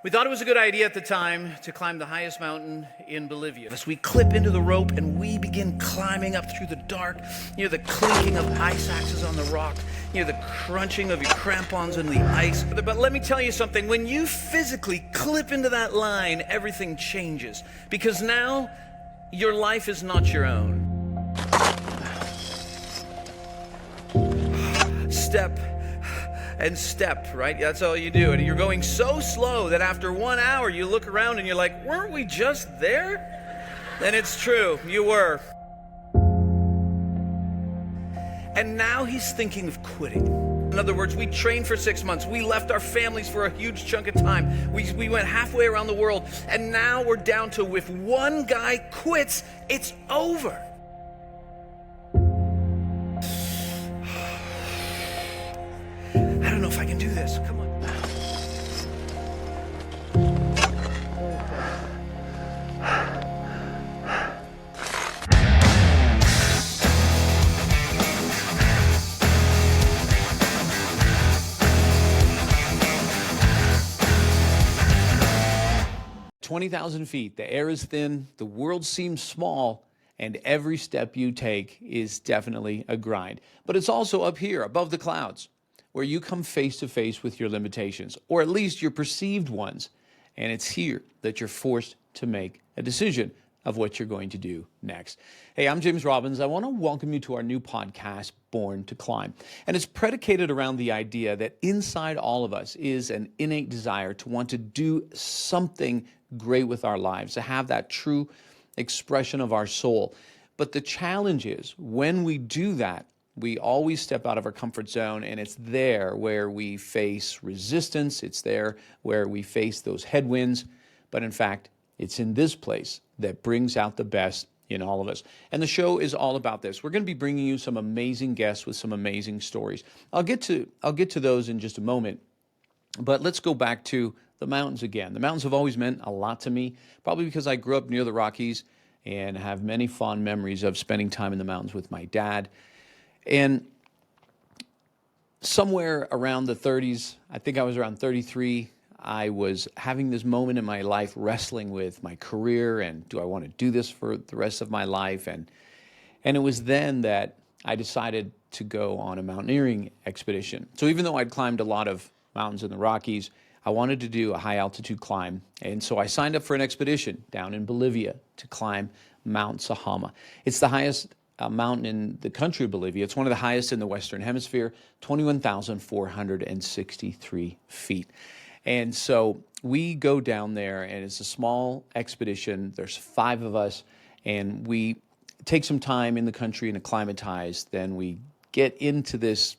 We thought it was a good idea at the time to climb the highest mountain in Bolivia. As we clip into the rope and we begin climbing up through the dark, you hear the clinking of ice axes on the rock, you hear the crunching of your crampons in the ice. But let me tell you something, when you physically clip into that line, everything changes. Because now, your life is not your own. Step and step, right? That's all you do. And you're going so slow that after 1 hour, you look around and you're like, weren't we just there? And it's true, you were. And now he's thinking of quitting. In other words, we trained for 6 months. We left our families for a huge chunk of time. We went halfway around the world. And now we're down to if one guy quits, it's over. I don't know if I can do this. Come on. 20,000 feet, the air is thin, the world seems small, and every step you take is definitely a grind. But it's also up here, above the clouds, where you come face to face with your limitations, or at least your perceived ones. And it's here that you're forced to make a decision of what you're going to do next. Hey, I'm James Robbins. I want to welcome you to our new podcast, Born to Climb. And it's predicated around the idea that inside all of us is an innate desire to want to do something great with our lives, to have that true expression of our soul. But the challenge is, when we do that, we always step out of our comfort zone, and it's there where we face resistance. It's there where we face those headwinds. But in fact, it's in this place that brings out the best in all of us. And the show is all about this. We're going to be bringing you some amazing guests with some amazing stories. I'll get to those in just a moment. But let's go back to the mountains again. The mountains have always meant a lot to me, probably because I grew up near the Rockies and have many fond memories of spending time in the mountains with my dad. And somewhere around the 30s, I think I was around 33, I was having this moment in my life wrestling with my career and do I want to do this for the rest of my life? And it was then that I decided to go on a mountaineering expedition. So even though I'd climbed a lot of mountains in the Rockies, I wanted to do a high altitude climb. And so I signed up for an expedition down in Bolivia to climb Mount Sahama. It's the highest mountain in the country of Bolivia. It's one of the highest in the Western Hemisphere, 21,463 feet. And so we go down there, and it's a small expedition. There's 5 of us, and we take some time in the country and acclimatize. Then we get into this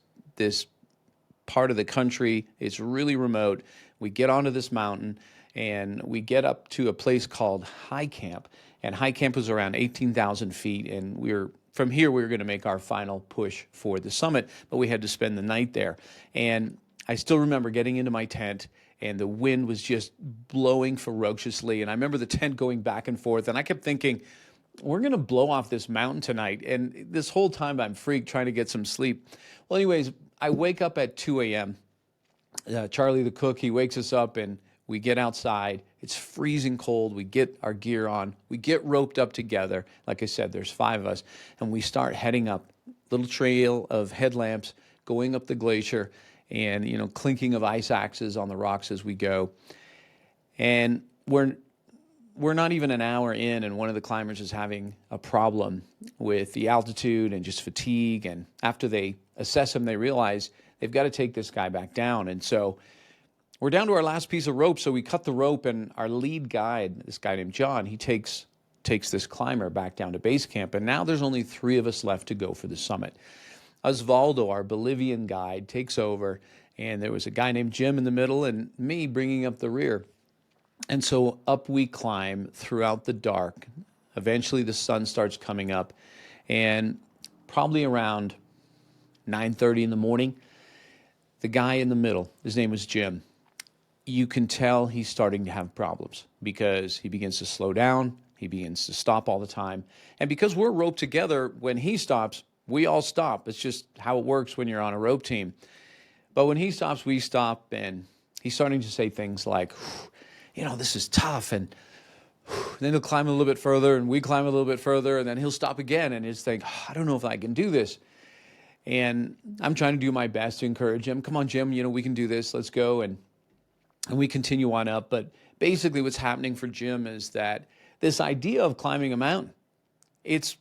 part of the country. It's really remote. We get onto this mountain, and we get up to a place called High Camp. And High Camp was around 18,000 feet, and from here, we were going to make our final push for the summit, but we had to spend the night there. And I still remember getting into my tent, and the wind was just blowing ferociously. And I remember the tent going back and forth, and I kept thinking, we're going to blow off this mountain tonight. And this whole time, I'm freaked trying to get some sleep. Well, anyways, I wake up at 2 a.m. Charlie the cook, he wakes us up, and we get outside. It's freezing cold. We get our gear on. We get roped up together. Like I said, there's 5 of us. And we start heading up. Little trail of headlamps going up the glacier and, clinking of ice axes on the rocks as we go. And we're not even an hour in, and one of the climbers is having a problem with the altitude and just fatigue. And after they assess him, they realize they've got to take this guy back down. And so we're down to our last piece of rope, so we cut the rope, and our lead guide, this guy named John, he takes this climber back down to base camp, and now there's only 3 of us left to go for the summit. Osvaldo, our Bolivian guide, takes over, and there was a guy named Jim in the middle and me bringing up the rear. And so up we climb throughout the dark. Eventually the sun starts coming up, and probably around 9:30 in the morning, the guy in the middle, his name was Jim, you can tell he's starting to have problems because he begins to slow down, he begins to stop all the time. And because we're roped together, when he stops, we all stop. It's just how it works when you're on a rope team. But when he stops, we stop, and he's starting to say things like, this is tough. And then he'll climb a little bit further, and we climb a little bit further, and then he'll stop again and he'll think, I don't know if I can do this. And I'm trying to do my best to encourage him. Come on, Jim, we can do this. Let's go. And we continue on up. But basically what's happening for Jim is that this idea of climbing a mountain, it's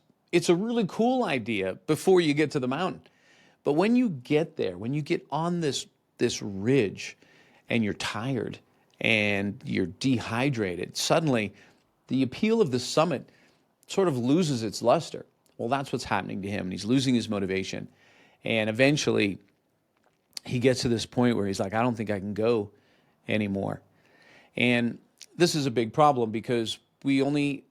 a really cool idea before you get to the mountain. But when you get there, when you get on this ridge and you're tired and you're dehydrated, suddenly the appeal of the summit sort of loses its luster. Well, that's what's happening to him. And he's losing his motivation. And eventually he gets to this point where he's like, I don't think I can go anymore. And this is a big problem because we only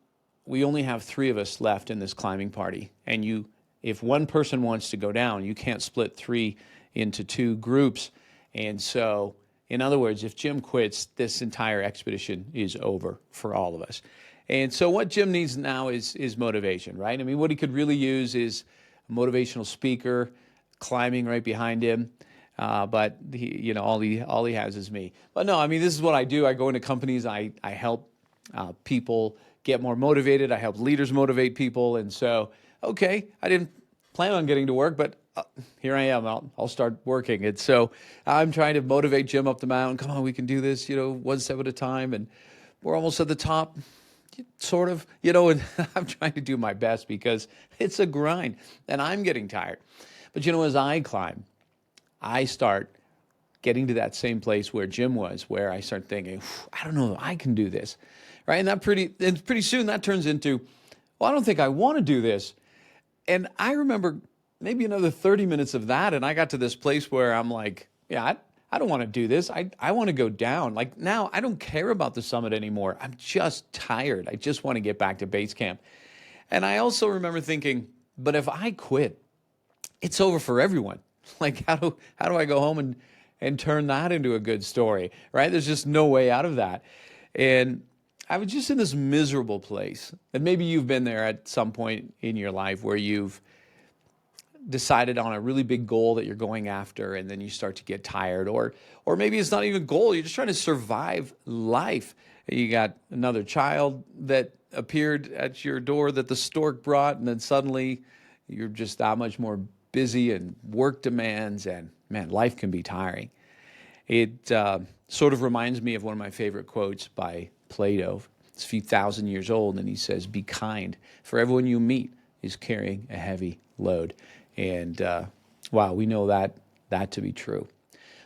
have 3 of us left in this climbing party. And if one person wants to go down, you can't split 3 into 2 groups. And so, in other words, if Jim quits, this entire expedition is over for all of us. And so what Jim needs now is motivation, right? I mean, what he could really use is a motivational speaker climbing right behind him. But he, all he has is me. But no, I mean, this is what I do. I go into companies. I help people get more motivated. I help leaders motivate people. And so, okay, I didn't plan on getting to work, but here I am. I'll start working. And so I'm trying to motivate Jim up the mountain. Come on, we can do this, one step at a time. And we're almost at the top, sort of, and I'm trying to do my best because it's a grind and I'm getting tired. But as I climb, I start getting to that same place where Jim was, where I start thinking, I don't know if I can do this, right? And pretty soon that turns into, well, I don't think I want to do this. And I remember maybe another 30 minutes of that, and I got to this place where I'm like, yeah, I don't want to do this. I want to go down. Like now, I don't care about the summit anymore. I'm just tired. I just want to get back to base camp. And I also remember thinking, but if I quit, it's over for everyone. Like, how do I go home and turn that into a good story, right? There's just no way out of that. And I was just in this miserable place. And maybe you've been there at some point in your life where you've decided on a really big goal that you're going after, and then you start to get tired. Or maybe it's not even a goal. You're just trying to survive life. You got another child that appeared at your door that the stork brought, and then suddenly you're just that much more busy and work demands, and man, life can be tiring. It sort of reminds me of one of my favorite quotes by Plato. It's a few thousand years old, and he says, be kind, for everyone you meet is carrying a heavy load. And wow, we know that to be true.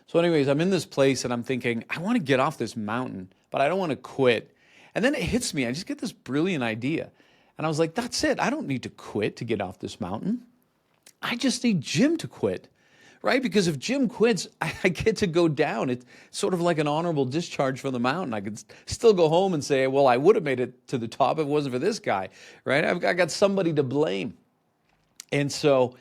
So anyways, I'm in this place and I'm thinking, I want to get off this mountain, but I don't want to quit. And then it hits me. I just get this brilliant idea. And I was like, that's it. I don't need to quit to get off this mountain. I just need Jim to quit, right? Because if Jim quits, I get to go down. It's sort of like an honorable discharge from the mountain. I could still go home and say, well, I would have made it to the top if it wasn't for this guy, right? I got somebody to blame. And so,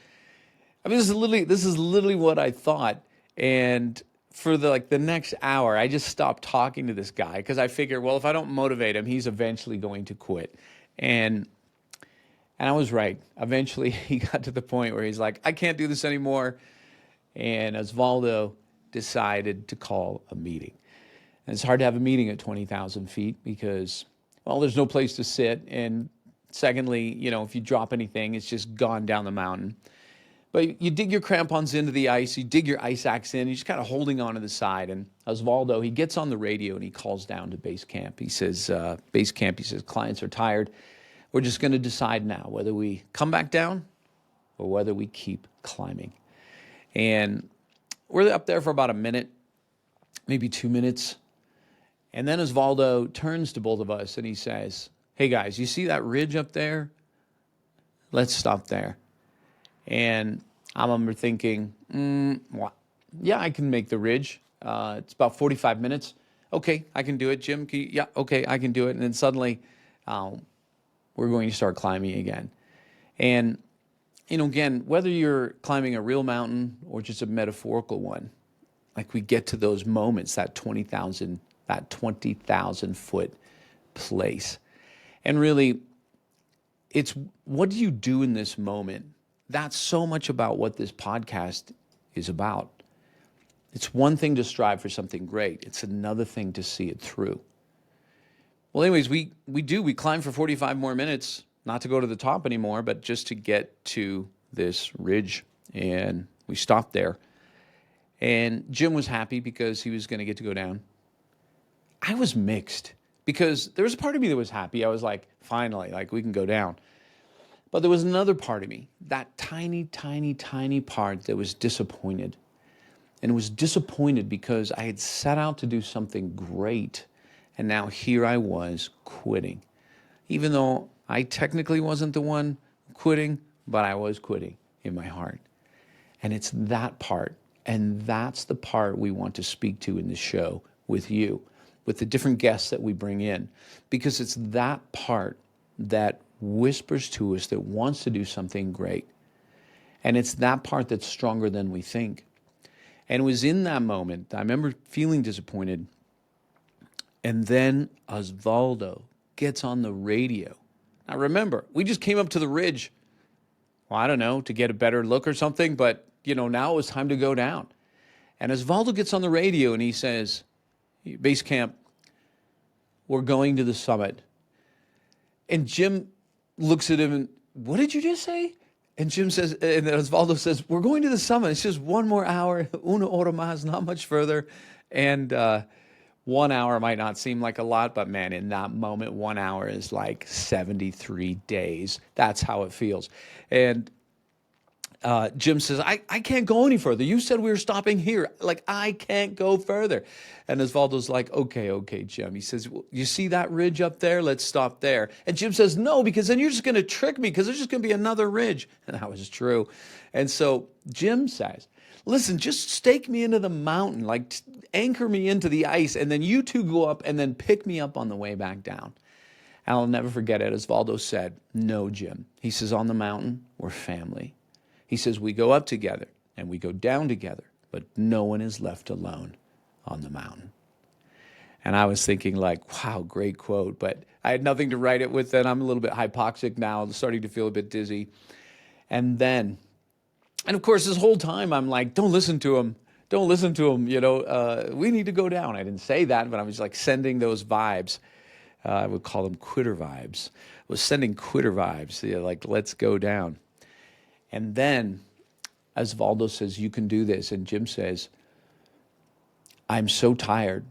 I mean, this is literally what I thought. And for the next hour, I just stopped talking to this guy because I figured, well, if I don't motivate him, he's eventually going to quit. And I was right. Eventually, he got to the point where he's like, I can't do this anymore. And Osvaldo decided to call a meeting. And it's hard to have a meeting at 20,000 feet because, well, there's no place to sit. And secondly, if you drop anything, it's just gone down the mountain. But you dig your crampons into the ice, you dig your ice axe in, you're just kind of holding on to the side. And Osvaldo, he gets on the radio and he calls down to base camp. He says, clients are tired. We're just going to decide now whether we come back down or whether we keep climbing. And we're up there for about a minute, maybe 2 minutes. And then Osvaldo turns to both of us and he says, hey guys, you see that ridge up there? Let's stop there. And I remember thinking, yeah, I can make the ridge. It's about 45 minutes. Okay, I can do it. Jim, yeah, okay, I can do it. And then suddenly, we're going to start climbing again. And, again, whether you're climbing a real mountain or just a metaphorical one, like we get to those moments, that 20,000 foot place. And really, it's what do you do in this moment? That's so much about what this podcast is about. It's one thing to strive for something great. It's another thing to see it through. Well, anyways, we climb for 45 more minutes, not to go to the top anymore, but just to get to this ridge. And we stopped there. And Jim was happy because he was going to get to go down. I was mixed because there was a part of me that was happy. I was like, finally, like we can go down. But there was another part of me, that tiny, tiny, tiny part that was disappointed. And it was disappointed because I had set out to do something great. And now here I was quitting. Even though I technically wasn't the one quitting, but I was quitting in my heart. And it's that part. And that's the part we want to speak to in the show with you, with the different guests that we bring in. Because it's that part that whispers to us that wants to do something great. And it's that part that's stronger than we think. And it was in that moment, I remember feeling disappointed. And then Osvaldo gets on the radio. Now remember, we just came up to the ridge, well, I don't know, to get a better look or something, but now it was time to go down. And Osvaldo gets on the radio and he says, base camp, we're going to the summit. And Jim looks at him and, what did you just say? And Jim says, and Osvaldo says, we're going to the summit. It's just 1 more hour, una hora más, not much further. And 1 hour might not seem like a lot, but man, in that moment, 1 hour is like 73 days. That's how it feels. And Jim says, I can't go any further. You said we were stopping here. Like, I can't go further. And Osvaldo's like, okay, Jim. He says, well, you see that ridge up there? Let's stop there. And Jim says, no, because then you're just going to trick me because there's just going to be another ridge. And that was true. And so Jim says, listen, just stake me into the mountain, like anchor me into the ice, and then you two go up and then pick me up on the way back down. And I'll never forget it. Osvaldo said, no, Jim. He says, on the mountain, we're family. He says, we go up together and we go down together, but no one is left alone on the mountain. And I was thinking like, wow, great quote, but I had nothing to write it with then. I'm a little bit hypoxic now, starting to feel a bit dizzy. And of course, this whole time I'm like, don't listen to him. Don't listen to him. We need to go down. I didn't say that, but I was like sending those vibes. I would call them quitter vibes. I was sending quitter vibes, like, let's go down. And then Osvaldo says, you can do this. And Jim says, I'm so tired.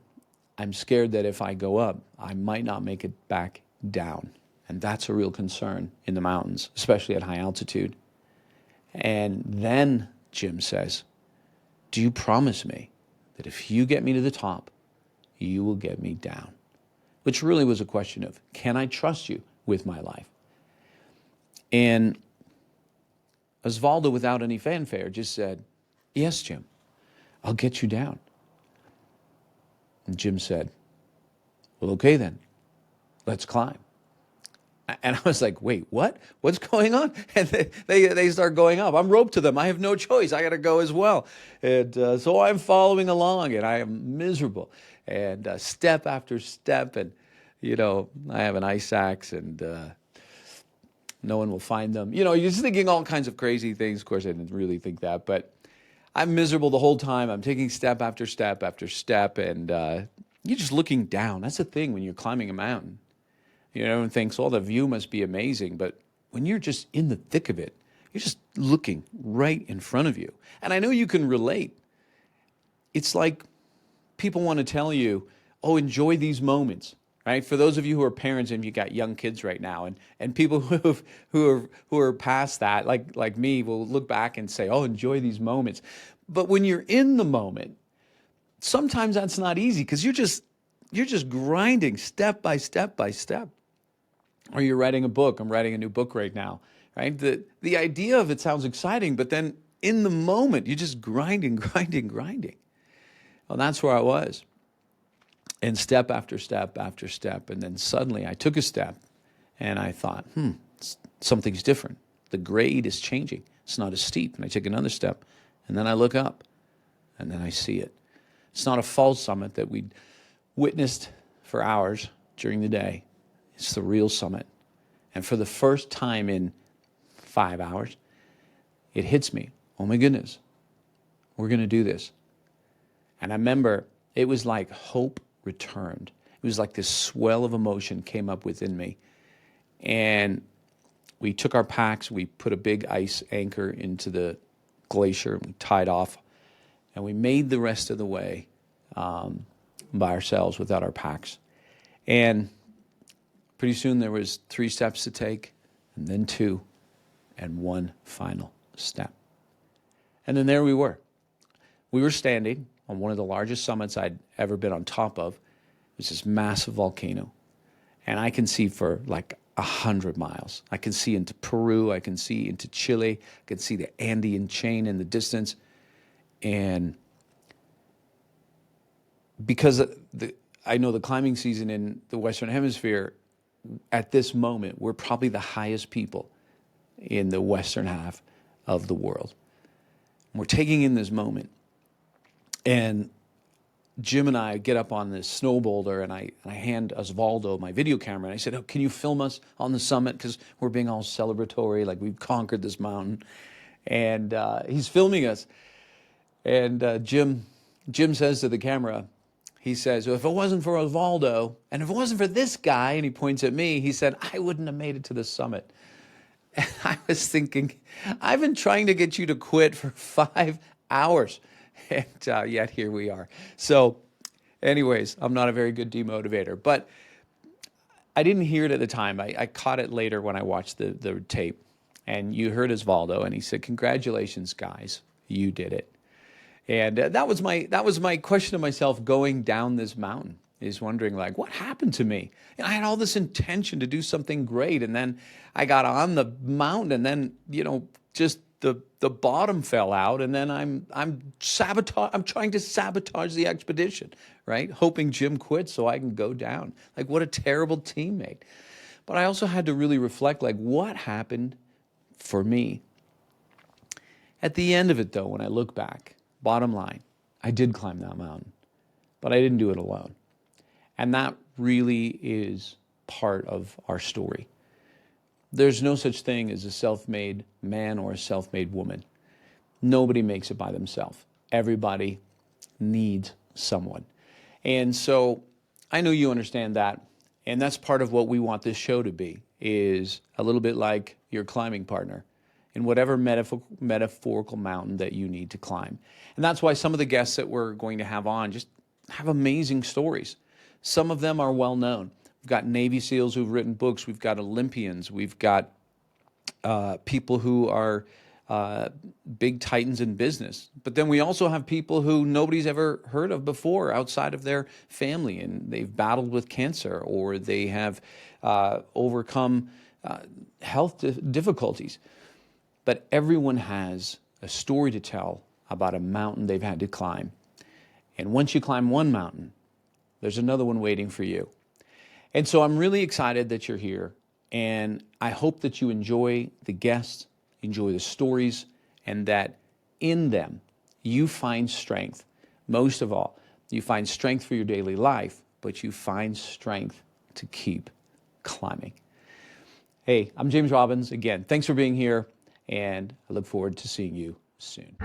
I'm scared that if I go up, I might not make it back down. And that's a real concern in the mountains, especially at high altitude. And then Jim says, do you promise me that if you get me to the top, you will get me down? Which really was a question of, can I trust you with my life? And Osvaldo, without any fanfare, just said, yes, Jim, I'll get you down. And Jim said, well, okay then, let's climb. And I was like, wait, what? What's going on? And they start going up. I'm roped to them. I have no choice. I got to go as well. And so I'm following along, and I am miserable. And step after step, and, I have an ice axe, and no one will find them. You're just thinking all kinds of crazy things. Of course, I didn't really think that, but I'm miserable the whole time. I'm taking step after step after step, and you're just looking down. That's the thing when you're climbing a mountain. Everyone thinks, the view must be amazing, but when you're just in the thick of it, you're just looking right in front of you. And I know you can relate. It's like people want to tell you, enjoy these moments. Right? For those of you who are parents and you got young kids right now, and people who are past that, like me, will look back and say, enjoy these moments. But when you're in the moment, sometimes that's not easy because you're just grinding step by step by step. Or you're writing a book. I'm writing a new book right now. Right? The idea of it sounds exciting, but then in the moment, you're just grinding. Well, that's where I was. And step after step after step. And then suddenly I took a step and I thought, something's different. The grade is changing. It's not as steep. And I take another step and then I look up and then I see it. It's not a false summit that we'd witnessed for hours during the day. It's the real summit. And for the first time in 5 hours, it hits me. Oh my goodness, we're going to do this. And I remember it was like hope returned. It was like this swell of emotion came up within me. And we took our packs, we put a big ice anchor into the glacier, and we tied off, and we made the rest of the way by ourselves without our packs. And pretty soon there was 3 steps to take, and then 2, and 1 final step. And then there we were. We were standing on one of the largest summits I'd ever been on top of. It was this massive volcano. And I can see for like 100 miles. I can see into Peru. I can see into Chile. I can see the Andean chain in the distance. And because I know the climbing season in the Western Hemisphere, at this moment, we're probably the highest people in the western half of the world. We're taking in this moment. And Jim and I get up on this snow boulder, and I hand Osvaldo my video camera, and I said, "Oh, can you film us on the summit? Because we're being all celebratory, like we've conquered this mountain." And he's filming us. And Jim says to the camera, he says, "Well, if it wasn't for Osvaldo, and if it wasn't for this guy," and he points at me, he said, "I wouldn't have made it to the summit." And I was thinking, I've been trying to get you to quit for 5 hours. And yet here we are. So anyways, I'm not a very good demotivator, but I didn't hear it at the time. I caught it later when I watched the tape, and you heard Osvaldo, and he said, "Congratulations, guys, you did it." And that was my question to myself going down this mountain, is wondering, like, what happened to me? And I had all this intention to do something great, and then I got on the mountain, and then, just the bottom fell out, and then I'm trying to sabotage the expedition, right? Hoping Jim quits so I can go down. Like, what a terrible teammate. But I also had to really reflect, like, what happened for me? At the end of it, though, when I look back, bottom line, I did climb that mountain, but I didn't do it alone. And that really is part of our story. There's no such thing as a self-made man or a self-made woman. Nobody makes it by themselves. Everybody needs someone. And so I know you understand that. And that's part of what we want this show to be, is a little bit like your climbing partner in whatever metaphorical mountain that you need to climb. And that's why some of the guests that we're going to have on just have amazing stories. Some of them are well known. We've got Navy SEALs who've written books. We've got Olympians. We've got people who are big titans in business. But then we also have people who nobody's ever heard of before outside of their family, and they've battled with cancer, or they have overcome health difficulties. But everyone has a story to tell about a mountain they've had to climb. And once you climb one mountain, there's another one waiting for you. And so I'm really excited that you're here, and I hope that you enjoy the guests, enjoy the stories, and that in them you find strength. Most of all, you find strength for your daily life, but you find strength to keep climbing. Hey, I'm James Robbins. Again, thanks for being here, and I look forward to seeing you soon.